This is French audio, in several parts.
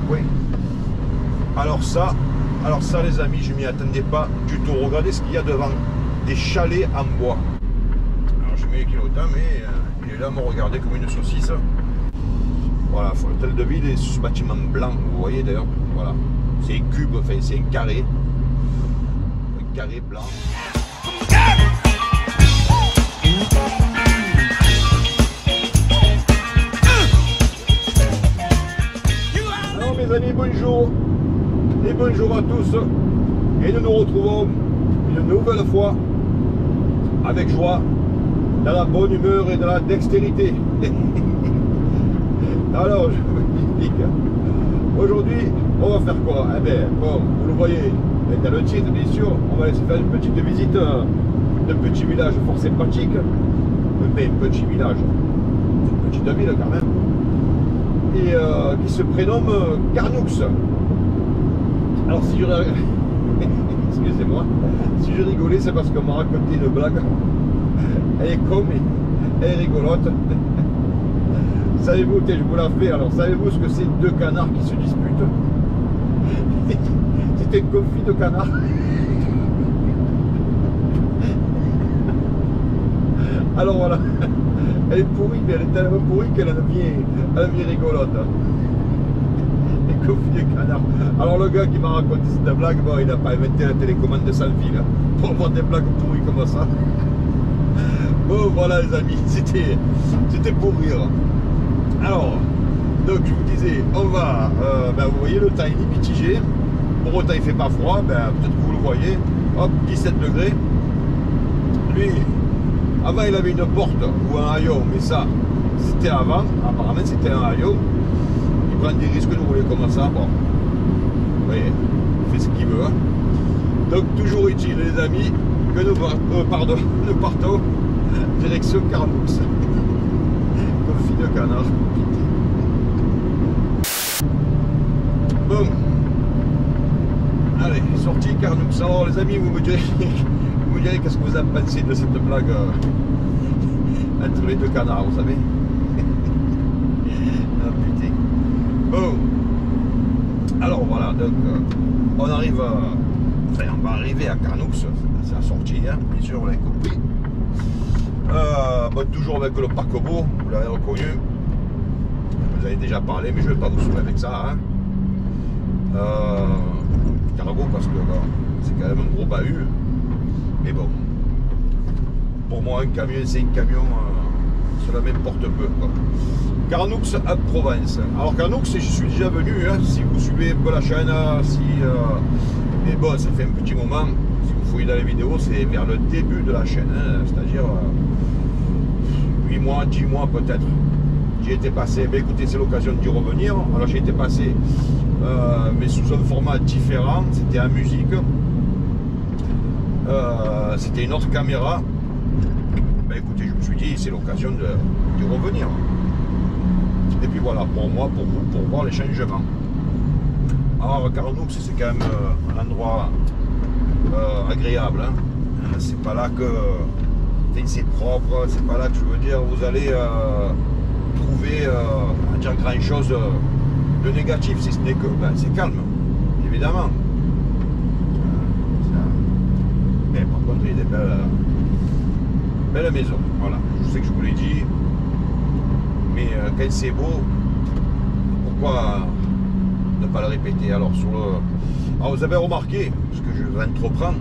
coin. Alors ça les amis, je m'y attendais pas du tout. Regardez ce qu'il y a devant, des chalets en bois. Alors je mets les kilotins, mais il est là à me regarder comme une saucisse. Voilà, l'hôtel de ville est ce bâtiment blanc, vous voyez d'ailleurs, voilà. C'est un cube, enfin c'est un carré blanc. Alors mes amis, bonjour et bonjour à tous, et nous nous retrouvons une nouvelle fois avec joie, dans la bonne humeur et dans la dextérité. Alors je vous explique, aujourd'hui on va faire quoi? Eh bien, bon, vous le voyez dans le titre, bien sûr, on va laisser faire une petite visite d'un petit village fort sympathique, mais un petit village, une petite ville quand même, et qui se prénomme Carnoux. Alors si je excusez-moi, si je rigolais, c'est parce qu'on m'a raconté une blague. Elle est con, mais elle est rigolote. Savez-vous, je vous la fais, alors savez-vous ce que c'est deux canards qui se disputent? C'était un conflit de canards. Alors voilà, elle est pourrie, mais elle est tellement pourrie qu'elle devient rigolote. Un conflit de canards. Alors le gars qui m'a raconté cette blague, bon, il n'a pas inventé la télécommande de sans fil pour avoir des blagues pourries comme ça. Bon voilà les amis, c'était pour rire. Alors, donc je vous disais, on va, vous voyez le temps il est mitigé, pour autant il fait pas froid, peut-être que vous le voyez, hop, 17 degrés. Lui, avant il avait une porte ou un haillon, mais ça, c'était avant, apparemment c'était un haillon. Il prend des risques de rouler comme ça, bon, vous voyez, il fait ce qu'il veut. Hein. Donc toujours utile les amis, que nous partons direction Carnoux. Confit de canard. Bon. Allez, sortie Carnoux. Alors les amis, vous me direz qu'est-ce que vous avez pensé de cette blague entre les deux canards, vous savez. Ah putain. Bon. Alors voilà, donc on arrive enfin on va arriver à Carnoux, c'est la sortie, hein, bien sûr, vous l'avez compris. Bon, toujours avec le paquebot, vous l'avez reconnu. Je vous avez déjà parlé, mais je ne vais pas vous saouler avec ça. Hein. Cargo, parce que bon, c'est quand même un gros bahut. Mais bon, pour moi, un camion, c'est un camion, cela m'importe peu. Quoi. Carnoux à Provence. Alors, Carnoux, je suis déjà venu, hein, si vous suivez un peu la chaîne, mais bon, ça fait un petit moment. Si vous fouillez dans les vidéos, c'est vers le début de la chaîne, hein, c'est-à-dire 8 mois, 10 mois peut-être. J'y étais passé, ben écoutez, c'est l'occasion d'y revenir. Alors j'ai été passé, mais sous un format différent, c'était en musique. C'était une autre caméra. Ben écoutez, je me suis dit, c'est l'occasion d'y revenir. Et puis voilà, pour moi, pour vous, pour voir les changements. Alors Carnoux, c'est quand même un endroit agréable. Hein. C'est pas là que c'est propre, c'est pas là que je veux dire vous allez trouver à dire grand chose de négatif, si ce n'est que c'est calme, évidemment. Mais par contre il y a des belles maisons, voilà, je sais que je vous l'ai dit, mais quand c'est beau, pourquoi ne pas le répéter? Alors vous avez remarqué, ce que je vais entreprendre,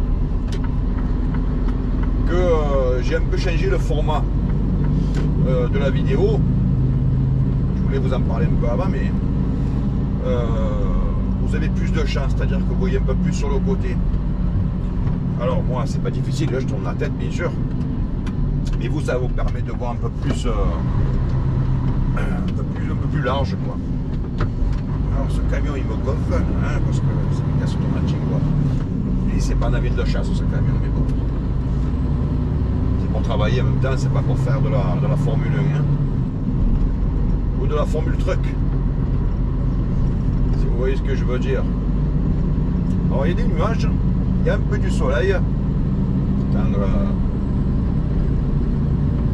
que j'ai un peu changé le format de la vidéo. Je voulais vous en parler un peu avant, mais vous avez plus de chance, c'est-à-dire que vous voyez un peu plus sur le côté. Alors moi, c'est pas difficile, là je tourne la tête bien sûr, mais vous, ça vous permet de voir un peu plus large, quoi. Alors ce camion il me gonfle, hein, parce que c'est une casse automatique, quoi. Et c'est pas un avion de chasse ce camion, mais bon. C'est pour travailler en même temps, c'est pas pour faire de la Formule 1, hein. Ou de la Formule Truck. Si vous voyez ce que je veux dire. Alors il y a des nuages, il y a un peu du soleil.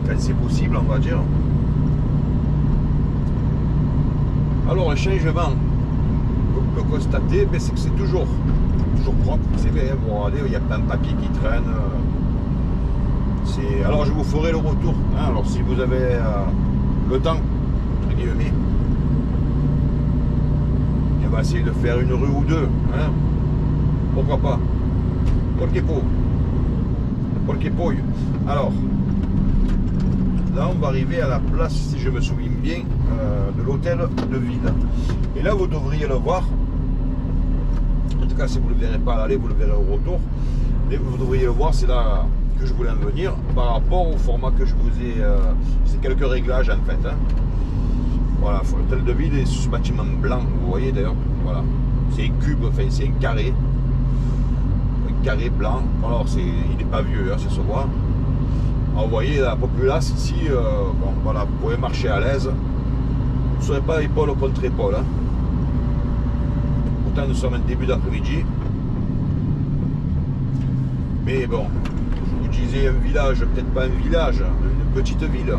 Quand c'est possible, on va dire. Alors le changement, peut constater, c'est que c'est toujours propre. C'est vrai, vous regardez, il n'y a pas de papier qui traîne. Alors je vous ferai le retour. Hein, alors si vous avez le temps, entre guillemets, on va essayer de faire une rue ou deux. Hein, pourquoi pas. Qualche poi. Alors, là on va arriver à la place, si je me souviens bien, de l'hôtel de ville. Et là vous devriez le voir. En tout cas, si vous ne le verrez pas à l'aller, vous le verrez au retour. Mais vous devriez le voir, c'est là que je voulais en venir par rapport au format que je vous ai. C'est quelques réglages en fait. Hein. Voilà, l'hôtel de ville est ce bâtiment blanc, vous voyez d'ailleurs. Voilà, c'est un cube, enfin c'est un carré. Un carré blanc. Alors, il n'est pas vieux, hein, ça se voit. Alors, vous voyez la populace ici, bon, voilà, vous pouvez marcher à l'aise. Vous ne serez pas épaule contre épaule. Hein. Pourtant, nous sommes en début d'après-midi. Mais bon, je vous disais un village, peut-être pas un village, une petite ville.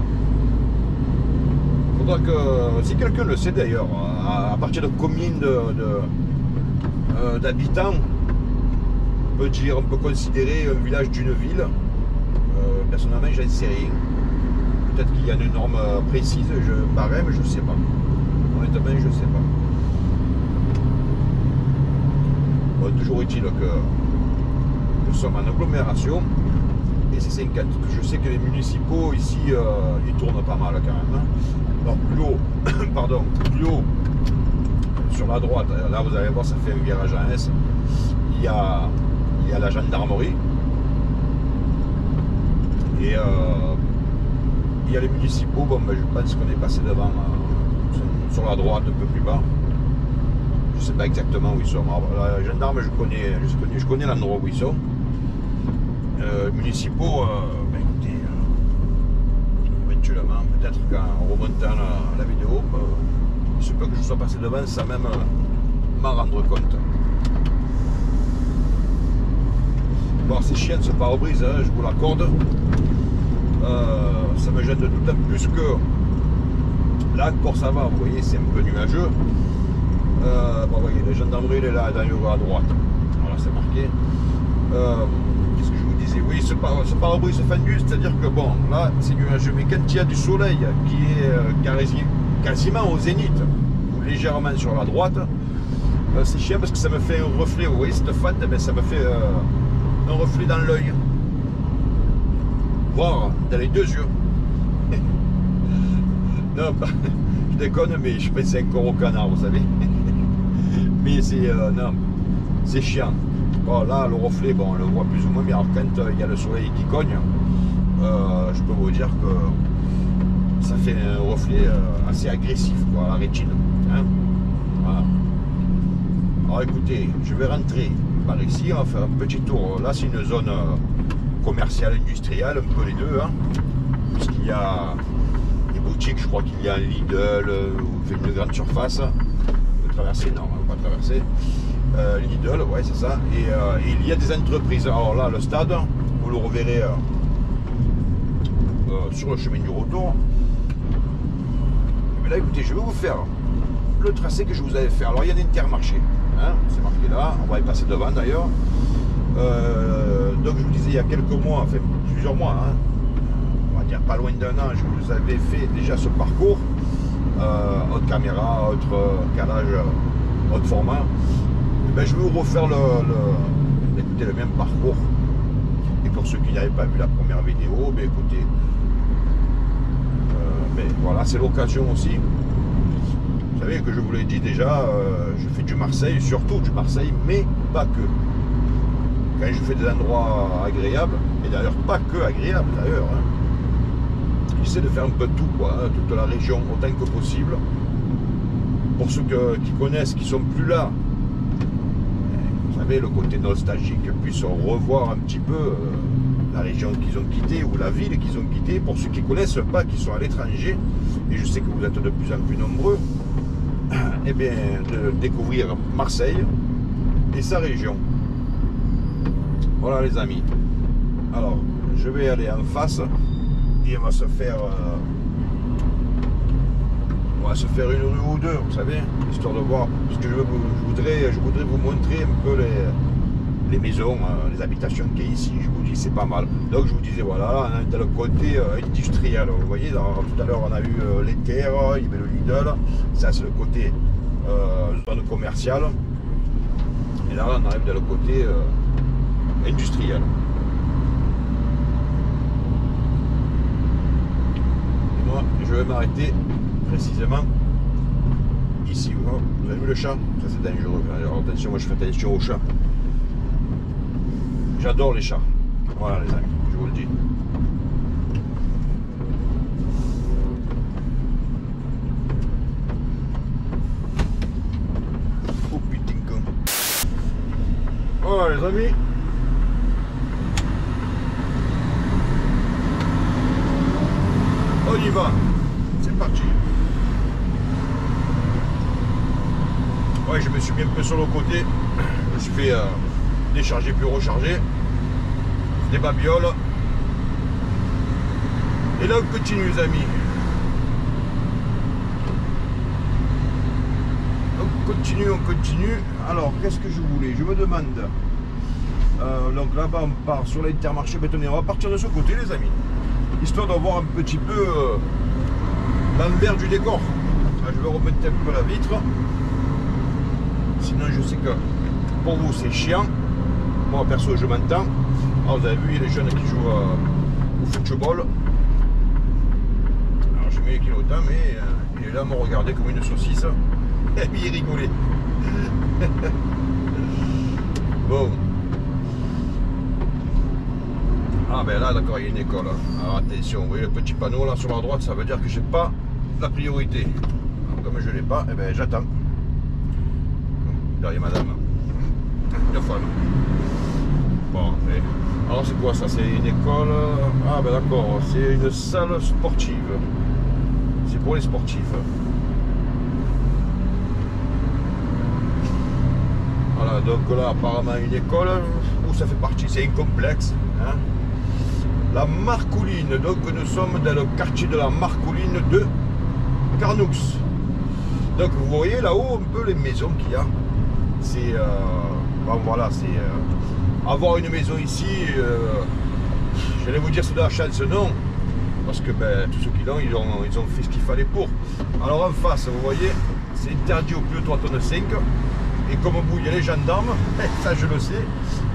Il faudra que, si quelqu'un le sait d'ailleurs, à partir de combien d'habitants on peut considérer un village d'une ville. Personnellement, j'en sais rien. Peut-être qu'il y a une norme précise, barème, je ne sais pas. Honnêtement, je ne sais pas. Bon, toujours est-il que nous sommes en agglomération et c'est 50. Je sais que les municipaux ici, ils tournent pas mal quand même. Alors plus haut, pardon, plus haut, sur la droite, là vous allez voir, ça fait un virage en S. Il y a la gendarmerie et il y a les municipaux. Bon, ben, je pense qu'on est passé devant sur la droite, un peu plus bas. Je sais pas exactement où ils sont. Alors, la gendarme, je connais l'endroit où ils sont. Municipaux, ben, écoutez, éventuellement, peut-être qu'en remontant la vidéo, il se peut que je sois passé devant sans même m'en rendre compte. Bon, c'est chiant ce pare-brise, hein, je vous l'accorde. Ça me gêne d'autant plus que là, pour ça va, vous voyez, c'est un peu nuageux. Bon, vous voyez, la gendarmerie, elle est là, dans le haut à droite. Voilà, c'est marqué. Qu'est-ce que je vous disais? Oui, ce pare-brise fendu, c'est-à-dire que bon, là, c'est nuageux. Mais quand il y a du soleil qui est quasiment au zénith, ou légèrement sur la droite, c'est chiant parce que ça me fait un reflet. Vous voyez, cette fente, ben, ça me fait un reflet dans l'œil, voire dans les deux yeux. Non, je déconne, mais je pensais encore au canard, vous savez. Mais c'est non, c'est chiant. Bon, là, le reflet, bon, on le voit plus ou moins, mais alors quand il y a le soleil qui cogne, je peux vous dire que ça fait un reflet assez agressif, quoi, à la rétine. Hein, voilà. Alors écoutez, je vais rentrer par ici, on va faire un petit tour. Là, c'est une zone commerciale, industrielle, un peu les deux, hein, puisqu'il y a des boutiques, je crois qu'il y a un Lidl, une grande surface. On peut traverser, non, on ne va pas traverser. Lidl, ouais, c'est ça. Et il y a des entreprises. Alors là, le stade, vous le reverrez sur le chemin du retour. Mais là, écoutez, je vais vous faire le tracé que je vous avais fait. Alors, il y a d'Intermarché. Hein, c'est marqué là, on va y passer devant d'ailleurs. Donc je vous disais il y a quelques mois, enfin plusieurs mois, hein, on va dire pas loin d'un an, je vous avais fait déjà ce parcours, haute caméra, autre calage, autre format. Et ben, je vais vous refaire écoutez, le même parcours. Et pour ceux qui n'avaient pas vu la première vidéo, ben, écoutez, ben, voilà, c'est l'occasion aussi. Vous savez que je vous l'ai dit déjà, je fais du Marseille, surtout du Marseille, mais pas que. Quand je fais des endroits agréables, et d'ailleurs pas que agréables d'ailleurs, hein, j'essaie de faire un peu tout, quoi, hein, toute la région autant que possible. Pour ceux qui connaissent, qui sont plus là, vous savez, le côté nostalgique, puissent revoir un petit peu la région qu'ils ont quittée ou la ville qu'ils ont quittée. Pour ceux qui ne connaissent pas, qui sont à l'étranger, et je sais que vous êtes de plus en plus nombreux, eh bien, de découvrir Marseille et sa région. Voilà les amis. Alors, je vais aller en face et on va se faire On va se faire une rue ou deux, vous savez, histoire de voir. Parce que je voudrais vous montrer un peu les maisons, les habitations qu'il y a ici. Je vous dis, c'est pas mal. Donc je vous disais, voilà, on est dans le côté industriel. Vous voyez, tout à l'heure on a eu les terres, il y avait le Lidl. Ça c'est le côté zone commerciale. Et là on arrive dans le côté industriel. Et moi, je vais m'arrêter précisément ici. Vous avez vu le chat? Ça c'est dangereux. Alors attention, moi je fais attention aux chats. J'adore les chats. Voilà les amis, je vous le dis. Oh putain con. Voilà les amis. On y va. C'est parti. Ouais, je me suis mis un peu sur le côté. Je me suis fait décharger puis recharger. Des babioles. Et là on continue les amis. On continue. Alors qu'est-ce que je voulais? Je me demande. Donc là-bas on part sur l'Intermarché bétonnier. On va partir de ce côté les amis. Histoire d'avoir un petit peu l'envers du décor. Je vais remettre un peu la vitre. Sinon je sais que pour vous c'est chiant. Moi perso je m'entends. Alors vous avez vu, il y a les jeunes qui jouent au football. Alors je mets les clignotants, mais il est là à me regarder comme une saucisse. Et puis il rigolait. Bon. Ah ben là d'accord, il y a une école. Alors attention, vous voyez le petit panneau là sur la droite, ça veut dire que j'ai pas la priorité. Alors, comme je l'ai pas, eh ben j'attends. Derrière madame. Une fois. Bon, mais... alors c'est quoi ça? C'est une école. Ah ben d'accord, c'est une salle sportive. C'est pour les sportifs. Voilà, donc là apparemment une école où ça fait partie, c'est un complexe. Hein, la Marcouline, donc nous sommes dans le quartier de la Marcouline de Carnoux. Donc vous voyez là-haut un peu les maisons qu'il y a. C'est bon, voilà, c'est avoir une maison ici, j'allais vous dire c'est de la chance, non, parce que ben, tous ceux qui l'ont, ils ont fait ce qu'il fallait pour. Alors en face, vous voyez, c'est interdit au plus de 3 tonnes 5, et comme vous, il y a les gendarmes, ça je le sais.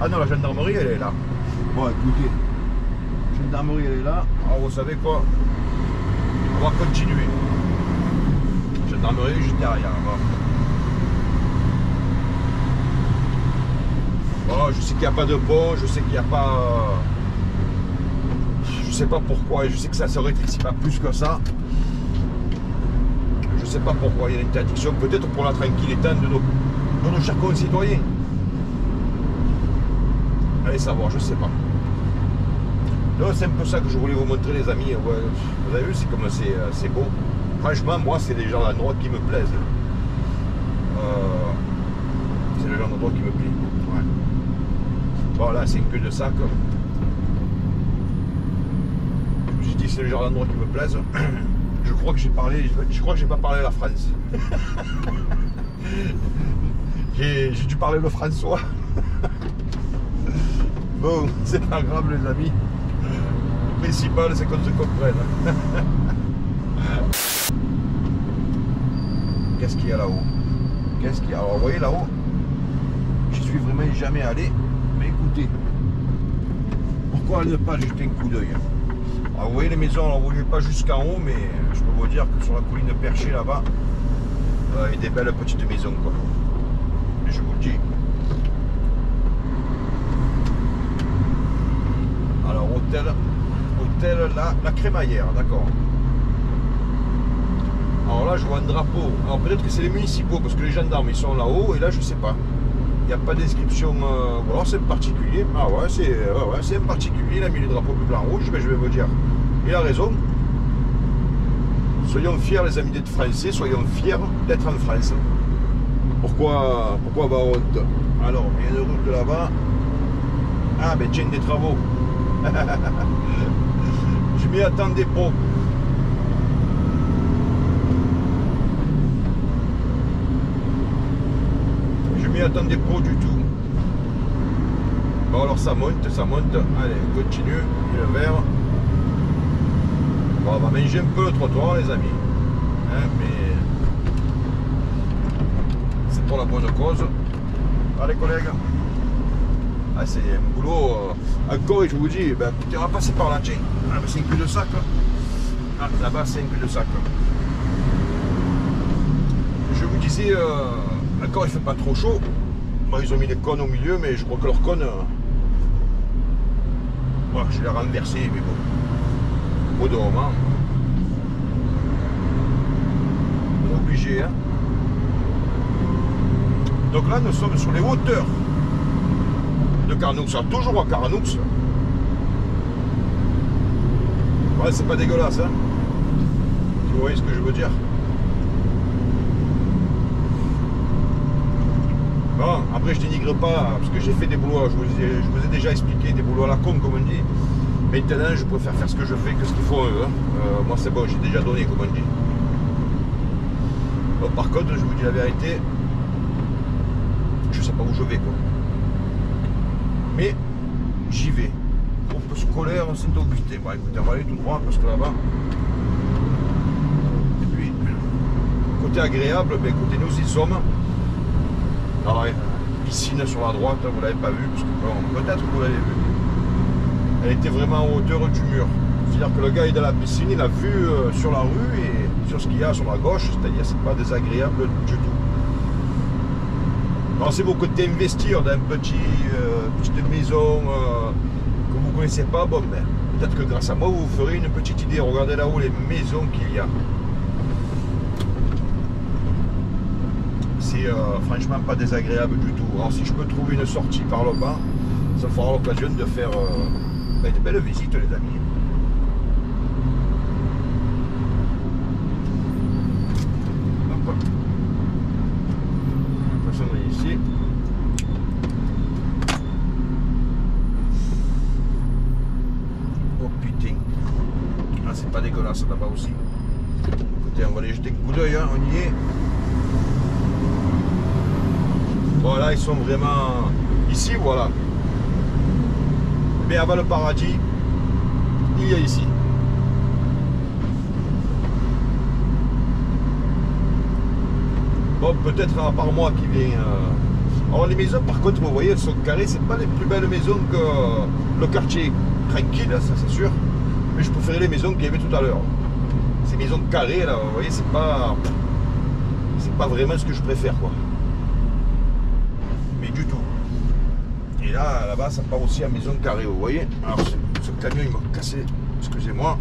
Ah non, la gendarmerie elle est là. Bon écoutez, la gendarmerie elle est là, alors vous savez quoi, on va continuer. La gendarmerie juste derrière, bon, je sais qu'il n'y a pas de pont, je sais qu'il n'y a pas... Je sais pas pourquoi, je sais que ça se rétrécit pas plus que ça. Je sais pas pourquoi il y a une interdiction, peut-être pour la tranquillité de nos chers concitoyens. Allez savoir, je sais pas. Donc c'est un peu ça que je voulais vous montrer les amis. Ouais, vous avez vu, c'est comme c'est beau. Franchement, moi c'est des gens d'endroits qui me plaisent. C'est le genre d'endroit qui me plaît. Ouais. Bon là c'est une queue de sac. Je dis c'est le genre d'endroit qui me plaise. Je crois que j'ai pas parlé la France. J'ai dû parler le François. Bon, c'est pas grave les amis. Le principal c'est qu'on se comprenne. Qu'est-ce qu'il y a là-haut? Qu'est-ce qu'il y a? Alors vous voyez là-haut, j'y suis vraiment jamais allé. Mais écoutez, pourquoi ne pas jeter un coup d'œil? Alors vous voyez les maisons, alors vous ne voyez pas jusqu'en haut, mais je peux vous dire que sur la colline perchée là-bas, il y a des belles petites maisons quoi. Et je vous le dis. Alors hôtel la crémaillère, d'accord. Alors là je vois un drapeau. Alors peut-être que c'est les municipaux parce que les gendarmes ils sont là-haut et là je sais pas. Il n'y a pas d'inscription. Alors c'est un particulier. Ah ouais, c'est un particulier. Il a mis le drapeau bleu blanc rouge. Ben, je vais vous dire. Il a raison. Soyons fiers les amis d'être français. Soyons fiers d'être en France. Pourquoi avoir honte? Alors il y a une route là-bas. Ah ben tiens, des travaux. Je m'y attendais pas. attendais pas du tout. Bon alors ça monte. Allez, continue, le vert. Bon, on va manger un peu le trottoir les amis. Hein, mais c'est pour la bonne cause. Allez collègues. Ah, c'est un boulot. Encore et je vous dis, ben, écoutez, on va passer par là, tiens. Ah, ben, c'est un cul de sac. Ah, là-bas c'est un cul de sac. Je vous disais, encore il fait pas trop chaud. Bon, ils ont mis les cônes au milieu, mais je crois que leurs cônes. Bon, je l'ai renversé, mais bon. Au moment. On est obligé, hein. Donc là, nous sommes sur les hauteurs de Carnoux, toujours à Carnoux. Ouais, c'est pas dégueulasse, hein. Si vous voyez ce que je veux dire. Bon, après je dénigre pas, parce que j'ai fait des boulots, je vous ai déjà expliqué, des boulots à la con, comme on dit. Maintenant, je préfère faire ce que je fais que ce qu'ils font eux. Hein. Moi, c'est bon, j'ai déjà donné, comme on dit. Bon, par contre, je vous dis la vérité, je sais pas où je vais, quoi. Mais j'y vais. Groupe scolaire, Saint-Augustin. Bon, écoutez, on va aller tout droit, parce que là-bas. Et puis, côté agréable, ben, écoutez, nous y sommes. Alors, piscine sur la droite, vous l'avez pas vu, parce que bon, peut-être que vous l'avez vu. Elle était vraiment en hauteur du mur. C'est-à-dire que le gars est dans la piscine, il a vu sur la rue et sur ce qu'il y a sur la gauche, c'est-à-dire c'est pas désagréable du tout. Alors c'est vos côtés investir dans une petite maison que vous ne connaissez pas, bon ben, peut-être que grâce à moi vous ferez une petite idée. Regardez là-haut les maisons qu'il y a. C'est franchement pas désagréable du tout. Alors si je peux trouver une sortie par le bas, ça fera l'occasion de faire de belles visites les amis. Hop. On va ici. Oh putain. Ah c'est pas dégueulasse là-bas aussi. Écoutez, on va aller jeter un coup d'œil, hein, on y est. Voilà, ils sont vraiment ici, voilà. Mais avant le paradis, il y a ici. Bon, peut-être à part moi qui viens. Alors les maisons, par contre, vous voyez, elles sont carrées. C'est pas les plus belles maisons que le quartier tranquille, ça c'est sûr. Mais je préférais les maisons qu'il y avait tout à l'heure. Ces maisons carrées, là, vous voyez, c'est pas vraiment ce que je préfère, quoi. Mais du tout. Et là-bas, ça part aussi à maison carrée, vous voyez. Alors, ce camion, il m'a cassé, excusez-moi.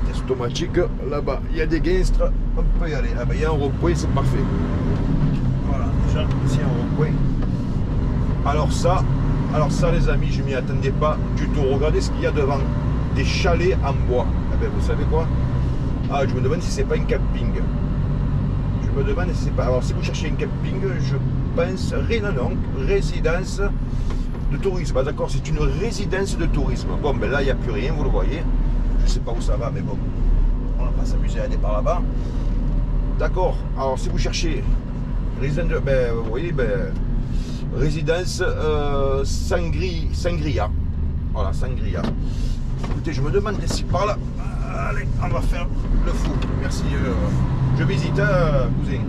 Test automatique, là-bas, il y a des guinstres, on peut y aller. Ah ben, il y a un rond-point, c'est parfait. Voilà, déjà, ici, un rond-point. Alors ça, les amis, je m'y attendais pas du tout. Regardez ce qu'il y a devant. Des chalets en bois. Ah ben, vous savez quoi? Ah, je me demande si c'est pas un camping. Je me demande si c'est pas... Alors, si vous cherchez un camping, je pense, résidence de tourisme. Ah, d'accord, c'est une résidence de tourisme. Bon, ben là, il n'y a plus rien, vous le voyez. Je sais pas où ça va, mais bon, on va pas s'amuser à aller par là-bas. D'accord, alors si vous cherchez résidence, ben, vous voyez, ben, résidence Sangria. Voilà, Sangria. Écoutez, je me demande si par là... Allez, on va faire le fou. Merci, je visite, cousin.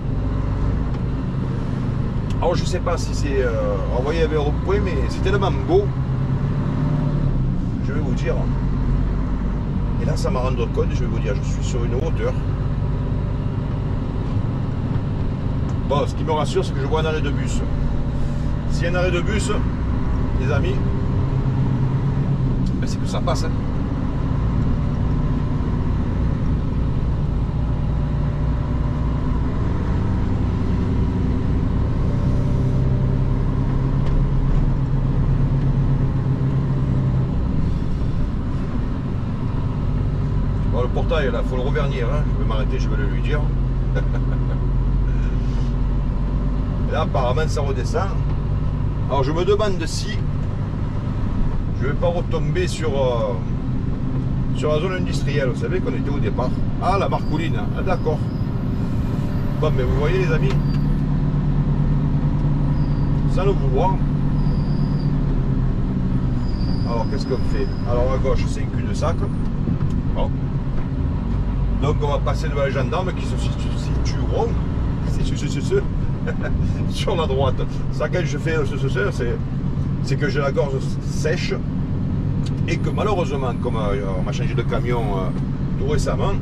Alors je sais pas si c'est envoyé avec un rond-point, mais c'est tellement beau, je vais vous dire. Et là ça m'a rendu compte, je vais vous dire, je suis sur une hauteur. Bon, ce qui me rassure, c'est que je vois un arrêt de bus. S'il y a un arrêt de bus, les amis, ben c'est que ça passe. Hein. Le portail là, faut le revernir, hein. Je vais m'arrêter, je vais le lui dire. Et là apparemment ça redescend. Alors je me demande si je vais pas retomber sur la zone industrielle, vous savez qu'on était au départ. Ah la Marcouline, ah, d'accord. Bon mais vous voyez les amis, sans le vouloir. Alors qu'est-ce qu'on fait? Alors à gauche c'est un cul-de-sac. Bon. Donc on va passer devant les gendarmes qui se situeront sur la droite. Ça, quand je fais c'est que j'ai la gorge sèche et que malheureusement, comme on m'a changé de camion tout récemment,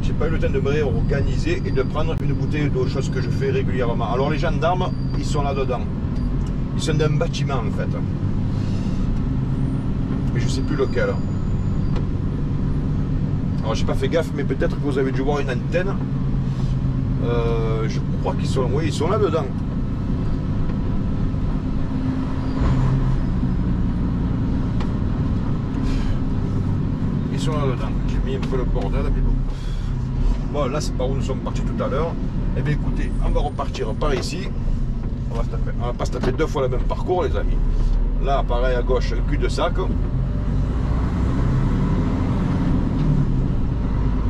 j'ai pas eu le temps de me réorganiser et de prendre une bouteille d'eau, chose que je fais régulièrement. Alors les gendarmes, ils sont là-dedans. Ils sont dans un bâtiment en fait. Mais je sais plus lequel. Alors j'ai pas fait gaffe, mais peut-être que vous avez dû voir une antenne. Je crois qu'ils sont, oui, ils sont là-dedans. Ils sont là-dedans. J'ai mis un peu le bordel, mais bon. Bon, là c'est par où nous sommes partis tout à l'heure. Eh bien écoutez, on va repartir par ici. On va pas se taper deux fois le même parcours, les amis. Là, pareil à gauche, un cul-de-sac.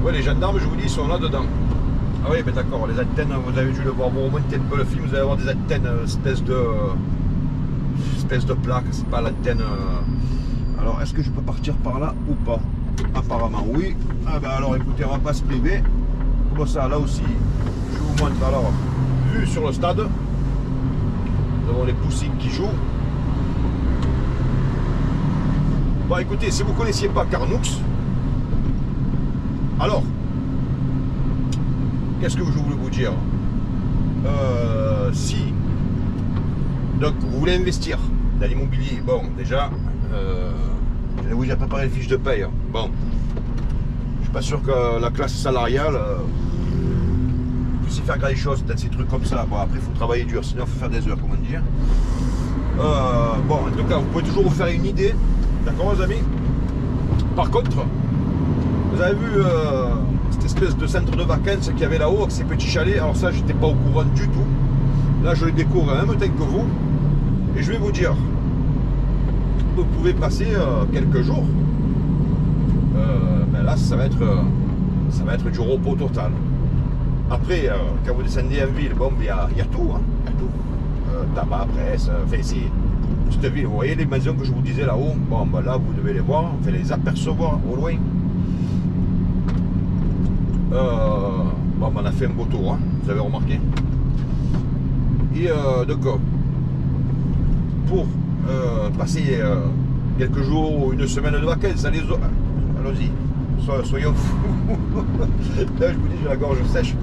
Ouais, les gendarmes, je vous dis, ils sont là-dedans. Ah oui, mais d'accord, les antennes, vous avez dû le voir, vous remontez un peu le film, vous allez avoir des antennes, espèce de plaque, c'est pas l'antenne. Alors, est-ce que je peux partir par là ou pas? Apparemment, oui. Ah ben alors, écoutez, on va pas se priver. Comme ça, là aussi, je vous montre alors, vue sur le stade. Nous avons les poussines qui jouent. Bon, écoutez, si vous ne connaissiez pas Carnoux, alors, qu'est-ce que je voulais vous dire? Si donc vous voulez investir dans l'immobilier, bon déjà j'ai préparé les fiches de paye. Bon, je suis pas sûr que la classe salariale puisse faire grand chose dans ces trucs comme ça. Bon, après il faut travailler dur, sinon il faut faire des heures, comment dire. Bon, en tout cas, vous pouvez toujours vous faire une idée, d'accord les amis? Par contre, vous avez vu cette espèce de centre de vacances qu'il y avait là-haut, avec ces petits chalets. Alors ça, j'étais pas au courant du tout. Là, je les découvre en même temps que vous. Et je vais vous dire, vous pouvez passer quelques jours. Ben là, ça va être du repos total. Après, quand vous descendez en ville, bon, il y a tout. Hein, y a tout. Tabac, presse, enfin, c'est cette ville. Vous voyez les maisons que je vous disais là-haut? Bon, ben là, vous devez les voir, enfin, les apercevoir au loin. Bon, on a fait un beau tour, hein, vous avez remarqué. Et donc, pour passer quelques jours ou une semaine de vacances, allons-y, soyons fous. Là, je vous dis, j'ai la gorge sèche.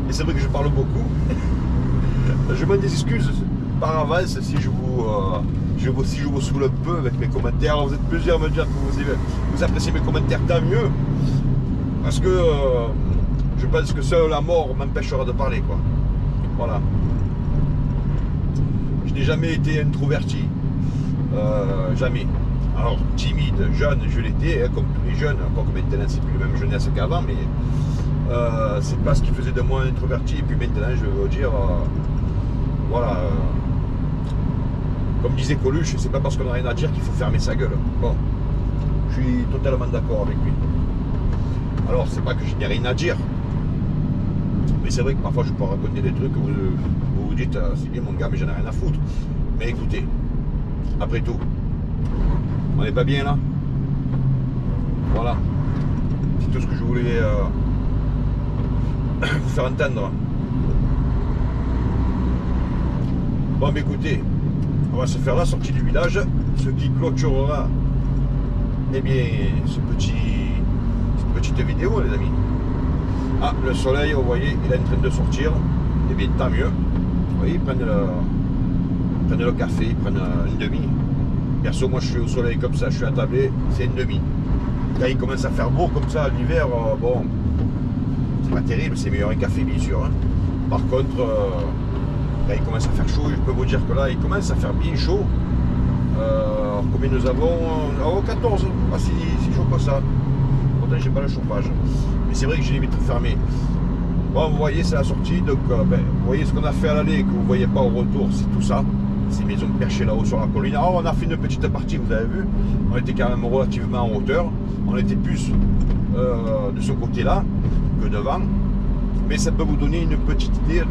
Et c'est vrai que je parle beaucoup. Je demande des excuses par avance si je vous saoule un peu avec mes commentaires. Alors, vous êtes plusieurs à me dire que vous appréciez mes commentaires, tant mieux. Parce que je pense que seule la mort m'empêchera de parler, quoi. Voilà. Je n'ai jamais été introverti. Jamais. Alors, timide, jeune, je l'étais, hein, comme tous les jeunes. Encore que maintenant, c'est plus la même jeunesse qu'avant, mais c'est pas ce qui faisait de moi introverti. Et puis maintenant, je vais vous dire, voilà. Comme disait Coluche, c'est pas parce qu'on n'a rien à dire qu'il faut fermer sa gueule. Bon, je suis totalement d'accord avec lui. Alors, c'est pas que je n'ai rien à dire, mais c'est vrai que parfois je peux raconter des trucs que vous dites, c'est bien mon gars, mais j'en ai rien à foutre. Mais écoutez, après tout, on n'est pas bien là. Voilà, c'est tout ce que je voulais vous faire entendre. Bon, mais écoutez, on va se faire la sortie du village, ce qui clôturera, eh bien, cette petite vidéo, les amis. Ah, le soleil, vous voyez, il est en train de sortir. Eh bien, tant mieux. Vous voyez, ils prennent le café, ils prennent une demi. Perso, moi, je suis au soleil comme ça, je suis attablé, c'est une demi. Quand il commence à faire beau comme ça, l'hiver, bon, c'est pas terrible, c'est meilleur un café, bien sûr. Hein. Par contre, quand il commence à faire chaud, je peux vous dire que là, il commence à faire bien chaud. Combien nous avons? 14, pas si chaud que ça. Pourtant, j'ai pas le chauffage. Mais c'est vrai que j'ai les vitres fermées. Bon, vous voyez, c'est la sortie. Donc, vous voyez ce qu'on a fait à l'aller, que vous ne voyez pas au retour, c'est tout ça. Ces maisons perchées là-haut sur la colline. Alors, on a fait une petite partie, vous avez vu. On était quand même relativement en hauteur. On était plus de ce côté-là que devant. Mais ça peut vous donner une petite idée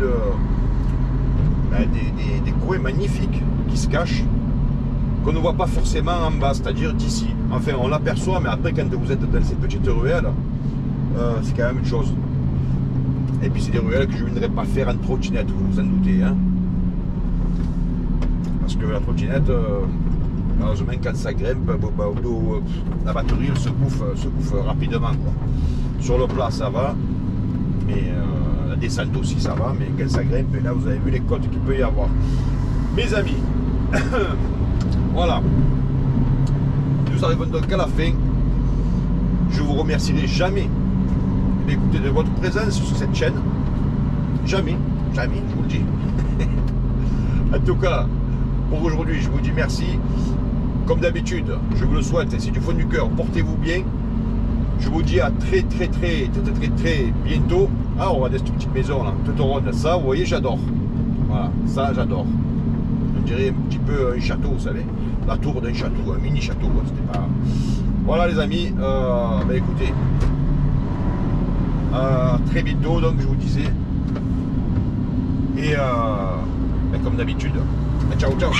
des coins magnifiques qui se cachent, qu'on ne voit pas forcément en bas, c'est-à-dire d'ici. Enfin, on l'aperçoit, mais après, quand vous êtes dans ces petites ruelles, c'est quand même une chose. Et puis, c'est des ruelles que je ne viendrai pas faire en trottinette, vous vous en doutez. Hein, parce que la trottinette, malheureusement, quand ça grimpe, la batterie elle se bouffe rapidement, quoi. Sur le plat, ça va, mais la descente aussi, ça va, mais quand ça grimpe, et là, vous avez vu les côtes qu'il peut y avoir. Mes amis, voilà. Nous arrivons donc à la fin. Je vous remercierai jamais d'écouter de votre présence sur cette chaîne. Jamais, jamais, je vous le dis. En tout cas, pour aujourd'hui, je vous dis merci. Comme d'habitude, je vous le souhaite, et c'est du fond du cœur, portez-vous bien. Je vous dis à très bientôt. Ah, on va dans cette petite maison là, toute ronde. Ça, vous voyez, j'adore. Voilà, ça, j'adore. On dirait un petit peu un château, vous savez. La tour d'un château, un mini château. C'était pas... Voilà, les amis. Écoutez. Très bientôt, donc, je vous disais. Et comme d'habitude, ciao, ciao.